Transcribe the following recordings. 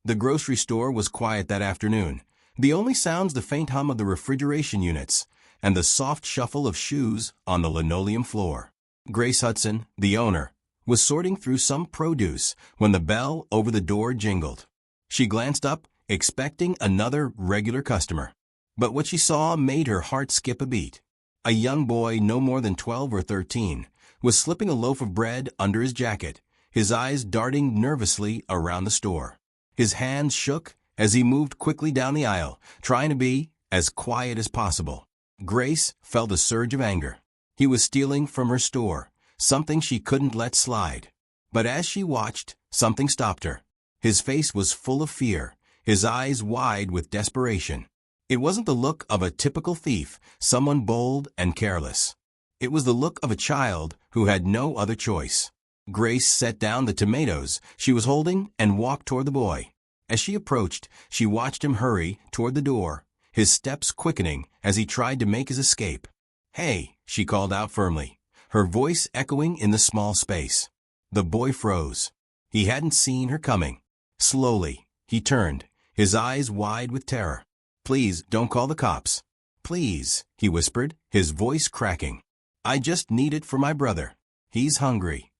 The grocery store was quiet that afternoon. The only sounds the faint hum of the refrigeration units and the soft shuffle of shoes on the linoleum floor. Grace Hudson, the owner, was sorting through some produce when the bell over the door jingled. She glanced up, expecting another regular customer. But what she saw made her heart skip a beat. A young boy, no more than 12 or 13, was slipping a loaf of bread under his jacket, his eyes darting nervously around the store. His hands shook as he moved quickly down the aisle, trying to be as quiet as possible. Grace felt a surge of anger. He was stealing from her store, something she couldn't let slide. But as she watched, something stopped her. His face was full of fear, his eyes wide with desperation. It wasn't the look of a typical thief, someone bold and careless. It was the look of a child who had no other choice. Grace set down the tomatoes she was holding and walked toward the boy. As she approached, she watched him hurry toward the door, his steps quickening as he tried to make his escape. "Hey," she called out firmly, her voice echoing in the small space. The boy froze. He hadn't seen her coming. Slowly, he turned, his eyes wide with terror. "Please, don't call the cops. Please," he whispered, his voice cracking. "I just need it for my brother. He's hungry."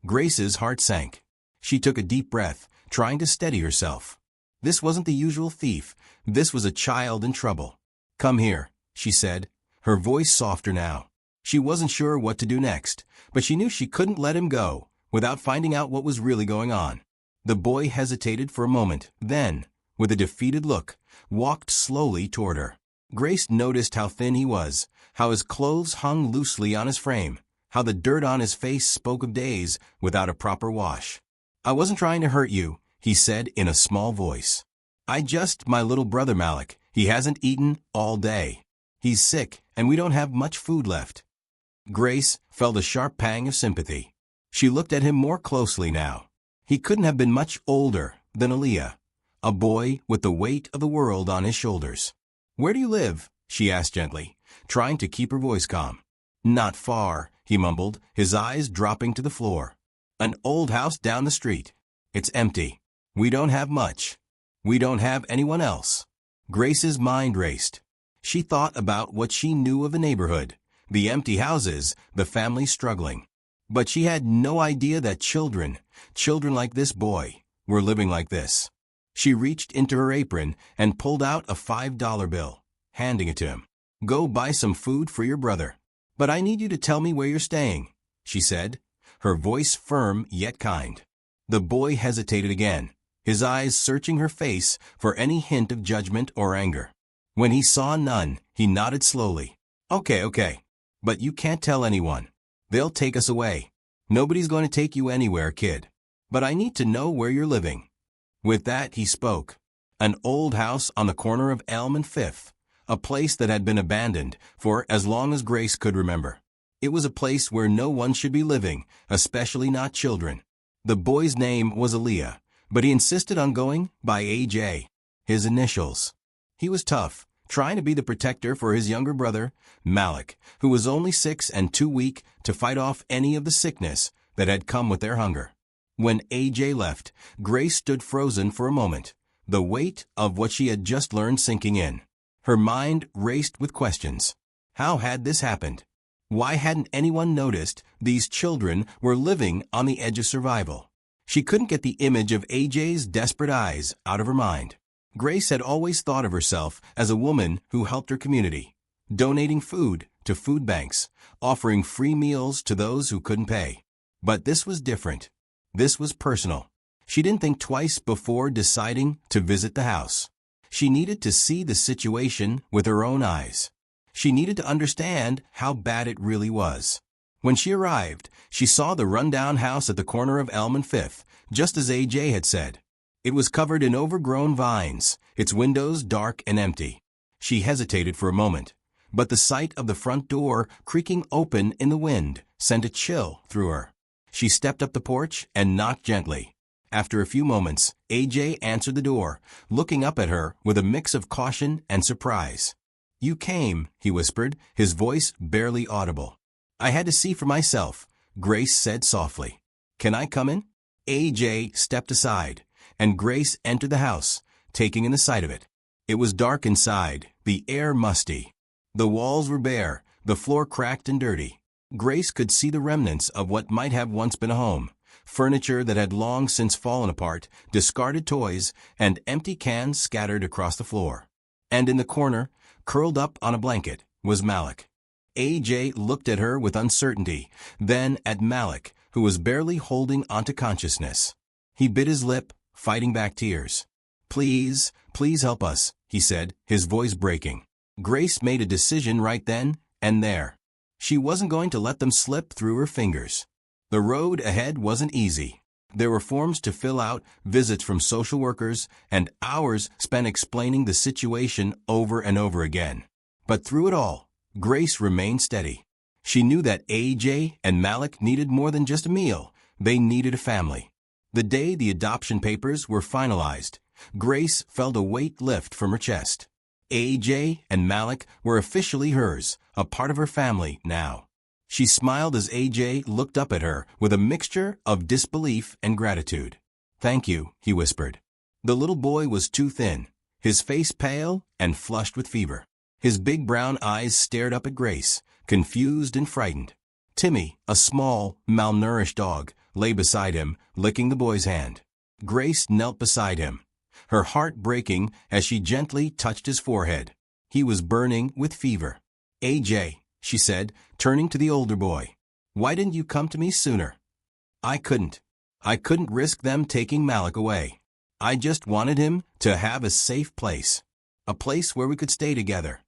Grace's heart sank. She took a deep breath, trying to steady herself. This wasn't the usual thief. This was a child in trouble. "Come here," she said, her voice softer now. She wasn't sure what to do next, but she knew she couldn't let him go without finding out what was really going on. The boy hesitated for a moment, then, with a defeated look, walked slowly toward her. Grace noticed how thin he was, how his clothes hung loosely on his frame, how the dirt on his face spoke of days without a proper wash. "I wasn't trying to hurt you," he said in a small voice. My little brother Malik, he hasn't eaten all day. He's sick, and we don't have much food left." Grace felt a sharp pang of sympathy. She looked at him more closely now. He couldn't have been much older than Aaliyah, a boy with the weight of the world on his shoulders. "Where do you live?" she asked gently, trying to keep her voice calm. "Not far," he mumbled, his eyes dropping to the floor. "An old house down the street. It's empty. We don't have much. We don't have anyone else." Grace's mind raced. She thought about what she knew of the neighborhood, the empty houses, the family struggling. But she had no idea that children like this boy, were living like this. She reached into her apron and pulled out a $5 bill, handing it to him. "Go buy some food for your brother. But I need you to tell me where you're staying," she said, her voice firm yet kind. The boy hesitated again, his eyes searching her face for any hint of judgment or anger. When he saw none, he nodded slowly. Okay. But you can't tell anyone. They'll take us away. Nobody's going to take you anywhere, kid. But I need to know where you're living." With that, he spoke. An old house on the corner of Elm and Fifth, a place that had been abandoned for as long as Grace could remember. It was a place where no one should be living, especially not children. The boy's name was Aaliyah, but he insisted on going by AJ, his initials. He was tough, trying to be the protector for his younger brother, Malik, who was only 6 and too weak to fight off any of the sickness that had come with their hunger. When AJ left, Grace stood frozen for a moment, the weight of what she had just learned sinking in. Her mind raced with questions. How had this happened? Why hadn't anyone noticed these children were living on the edge of survival? She couldn't get the image of AJ's desperate eyes out of her mind. Grace had always thought of herself as a woman who helped her community, donating food to food banks, offering free meals to those who couldn't pay. But this was different. This was personal. She didn't think twice before deciding to visit the house. She needed to see the situation with her own eyes. She needed to understand how bad it really was. When she arrived, she saw the rundown house at the corner of Elm and Fifth, just as AJ had said. It was covered in overgrown vines, its windows dark and empty. She hesitated for a moment, but the sight of the front door creaking open in the wind sent a chill through her. She stepped up the porch and knocked gently. After a few moments, AJ answered the door, looking up at her with a mix of caution and surprise. "You came," he whispered, his voice barely audible. "I had to see for myself," Grace said softly. "Can I come in?" AJ stepped aside, and Grace entered the house, taking in the sight of it. It was dark inside, the air musty. The walls were bare, the floor cracked and dirty. Grace could see the remnants of what might have once been a home: furniture that had long since fallen apart, discarded toys, and empty cans scattered across the floor. And in the corner, curled up on a blanket, was Malik. AJ looked at her with uncertainty, then at Malik, who was barely holding onto consciousness. He bit his lip, fighting back tears. "Please, please help us," he said, his voice breaking. Grace made a decision right then and there. She wasn't going to let them slip through her fingers. The road ahead wasn't easy. There were forms to fill out, visits from social workers, and hours spent explaining the situation over and over again. But through it all, Grace remained steady. She knew that AJ and Malik needed more than just a meal. They needed a family. The day the adoption papers were finalized, Grace felt a weight lift from her chest. AJ and Malik were officially hers, a part of her family now. She smiled as AJ looked up at her with a mixture of disbelief and gratitude. "Thank you," he whispered. The little boy was too thin, his face pale and flushed with fever. His big brown eyes stared up at Grace, confused and frightened. Timmy, a small, malnourished dog, lay beside him, licking the boy's hand. Grace knelt beside him, her heart breaking as she gently touched his forehead. He was burning with fever. "AJ," she said, turning to the older boy, "why didn't you come to me sooner?" I couldn't risk them taking Malik away. I just wanted him to have a safe place. A place where we could stay together."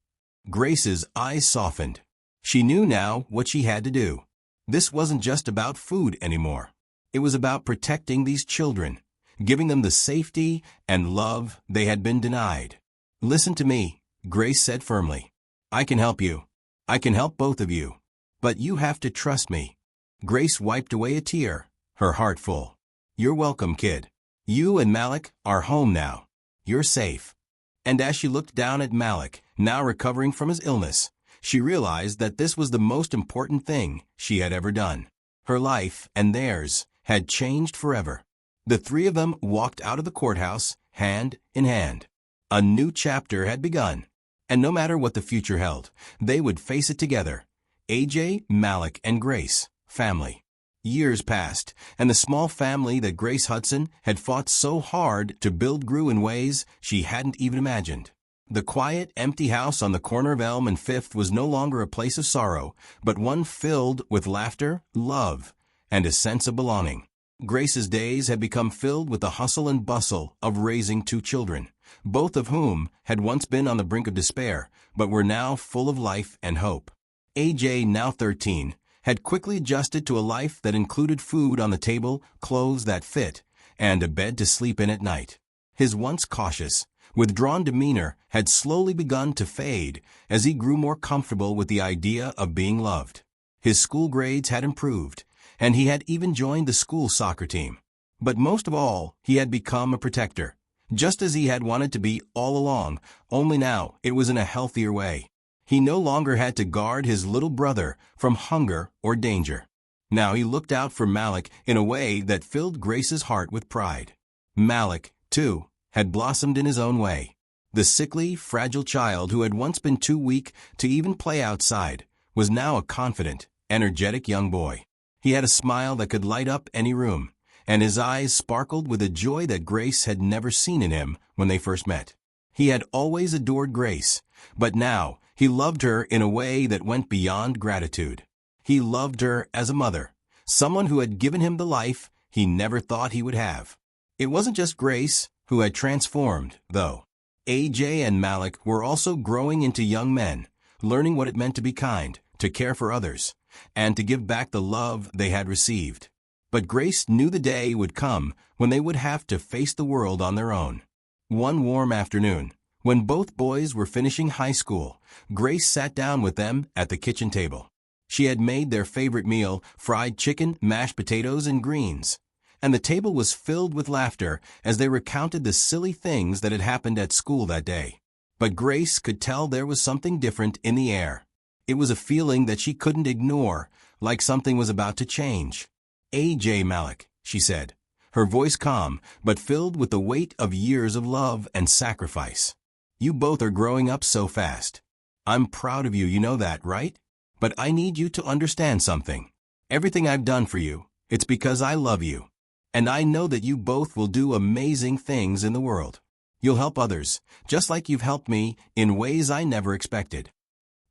Grace's eyes softened. She knew now what she had to do. This wasn't just about food anymore. It was about protecting these children, giving them the safety and love they had been denied. "Listen to me," Grace said firmly. "I can help you. I can help both of you. But you have to trust me." Grace wiped away a tear, her heart full. "You're welcome, kid. You and Malik are home now. You're safe." And as she looked down at Malik, now recovering from his illness, she realized that this was the most important thing she had ever done. Her life and theirs had changed forever. The three of them walked out of the courthouse, hand in hand. A new chapter had begun, and no matter what the future held, they would face it together. AJ, Malik, and Grace, family. Years passed, and the small family that Grace Hudson had fought so hard to build grew in ways she hadn't even imagined. The quiet, empty house on the corner of Elm and Fifth was no longer a place of sorrow, but one filled with laughter, love, and a sense of belonging. Grace's days had become filled with the hustle and bustle of raising two children, both of whom had once been on the brink of despair, but were now full of life and hope. AJ, now 13, had quickly adjusted to a life that included food on the table, clothes that fit, and a bed to sleep in at night. His once cautious, withdrawn demeanor had slowly begun to fade as he grew more comfortable with the idea of being loved. His school grades had improved, and he had even joined the school soccer team. But most of all, he had become a protector, just as he had wanted to be all along, only now it was in a healthier way. He no longer had to guard his little brother from hunger or danger. Now he looked out for Malik in a way that filled Grace's heart with pride. Malik, too, had blossomed in his own way. The sickly, fragile child who had once been too weak to even play outside was now a confident, energetic young boy. He had a smile that could light up any room, and his eyes sparkled with a joy that Grace had never seen in him when they first met. He had always adored Grace, but now he loved her in a way that went beyond gratitude. He loved her as a mother, someone who had given him the life he never thought he would have. It wasn't just Grace who had transformed, though. AJ and Malik were also growing into young men, learning what it meant to be kind, to care for others, and to give back the love they had received. But Grace knew the day would come when they would have to face the world on their own. One warm afternoon, when both boys were finishing high school, Grace sat down with them at the kitchen table. She had made their favorite meal, fried chicken, mashed potatoes, and greens. And the table was filled with laughter as they recounted the silly things that had happened at school that day. But Grace could tell there was something different in the air. It was a feeling that she couldn't ignore, like something was about to change. AJ, Malik, she said, her voice calm but filled with the weight of years of love and sacrifice. "You both are growing up so fast. I'm proud of you, you know that, right? But I need you to understand something. Everything I've done for you, it's because I love you. And I know that you both will do amazing things in the world. You'll help others, just like you've helped me, in ways I never expected."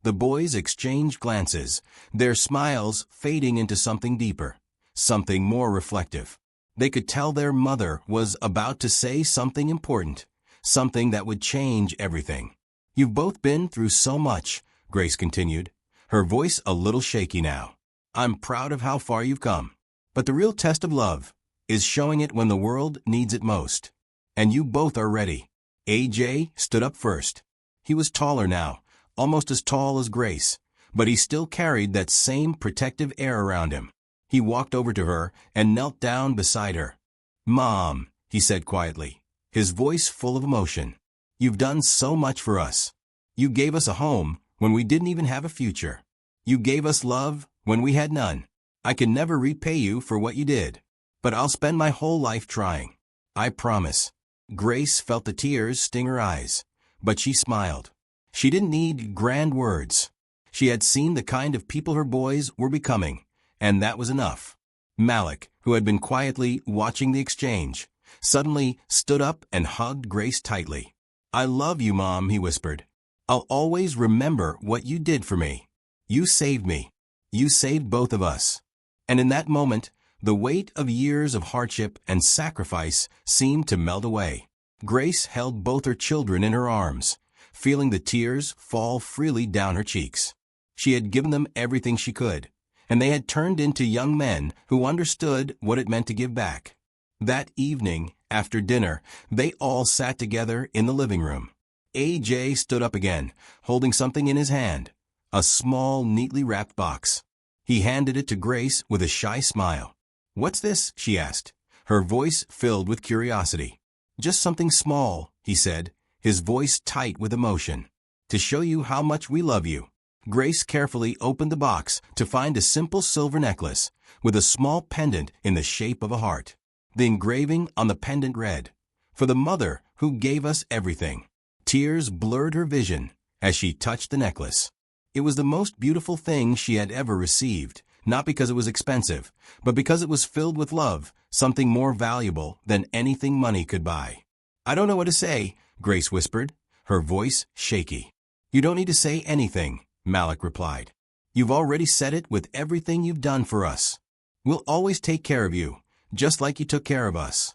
The boys exchanged glances, their smiles fading into something deeper, something more reflective. They could tell their mother was about to say something important, something that would change everything. "You've both been through so much," Grace continued, her voice a little shaky now. "I'm proud of how far you've come. But the real test of love is showing it when the world needs it most. And you both are ready." AJ stood up first. He was taller now, almost as tall as Grace, but he still carried that same protective air around him. He walked over to her and knelt down beside her. "Mom," he said quietly, his voice full of emotion, "you've done so much for us. You gave us a home when we didn't even have a future. You gave us love when we had none. I can never repay you for what you did, but I'll spend my whole life trying. I promise." Grace felt the tears sting her eyes, but she smiled. She didn't need grand words. She had seen the kind of people her boys were becoming, and that was enough. Malik, who had been quietly watching the exchange, suddenly stood up and hugged Grace tightly. "I love you, Mom," he whispered. "I'll always remember what you did for me. You saved me. You saved both of us." And in that moment, the weight of years of hardship and sacrifice seemed to melt away. Grace held both her children in her arms, feeling the tears fall freely down her cheeks. She had given them everything she could, and they had turned into young men who understood what it meant to give back. That evening, after dinner, they all sat together in the living room. AJ stood up again, holding something in his hand, a small, neatly wrapped box. He handed it to Grace with a shy smile. "What's this?" she asked, her voice filled with curiosity. "Just something small," he said, his voice tight with emotion. "To show you how much we love you." Grace carefully opened the box to find a simple silver necklace with a small pendant in the shape of a heart. The engraving on the pendant read, "For the mother who gave us everything." Tears blurred her vision as she touched the necklace. It was the most beautiful thing she had ever received, not because it was expensive, but because it was filled with love, something more valuable than anything money could buy. "I don't know what to say," Grace whispered, her voice shaky. "You don't need to say anything," Malik replied. "You've already said it with everything you've done for us. We'll always take care of you, just like you took care of us."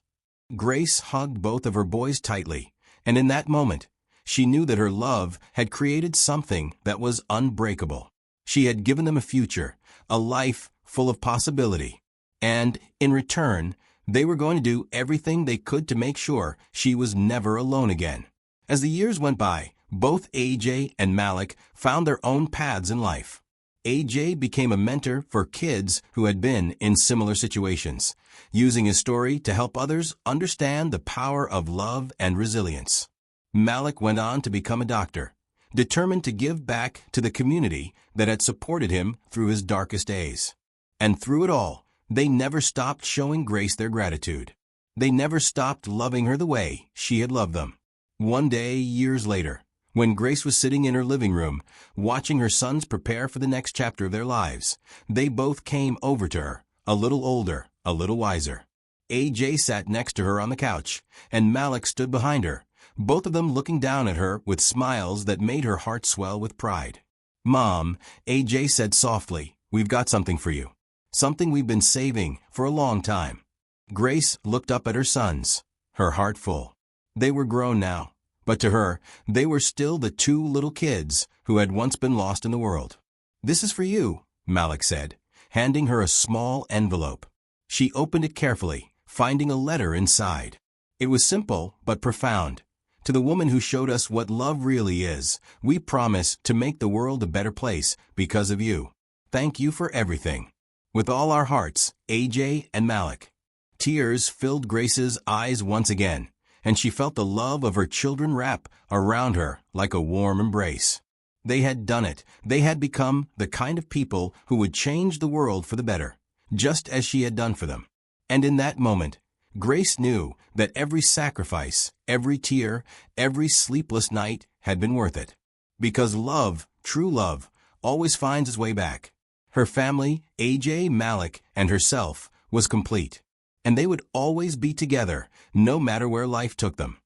Grace hugged both of her boys tightly, and in that moment, she knew that her love had created something that was unbreakable. She had given them a future, a life full of possibility. And, in return, they were going to do everything they could to make sure she was never alone again. As the years went by, both AJ and Malik found their own paths in life. AJ became a mentor for kids who had been in similar situations, using his story to help others understand the power of love and resilience. Malik went on to become a doctor, determined to give back to the community that had supported him through his darkest days. And through it all, they never stopped showing Grace their gratitude. They never stopped loving her the way she had loved them. One day, years later, when Grace was sitting in her living room, watching her sons prepare for the next chapter of their lives, they both came over to her, a little older, a little wiser. AJ sat next to her on the couch, and Malik stood behind her, both of them looking down at her with smiles that made her heart swell with pride. "Mom," AJ said softly, "we've got something for you. Something we've been saving for a long time." Grace looked up at her sons, her heart full. They were grown now, but to her, they were still the two little kids who had once been lost in the world. "This is for you," Malik said, handing her a small envelope. She opened it carefully, finding a letter inside. It was simple but profound. "To the woman who showed us what love really is, we promise to make the world a better place because of you. Thank you for everything. With all our hearts, AJ and Malik." Tears filled Grace's eyes once again, and she felt the love of her children wrap around her like a warm embrace. They had done it. They had become the kind of people who would change the world for the better, just as she had done for them. And in that moment, Grace knew that every sacrifice, every tear, every sleepless night had been worth it. Because love, true love, always finds its way back. Her family, AJ, Malik, and herself, was complete. And they would always be together, no matter where life took them.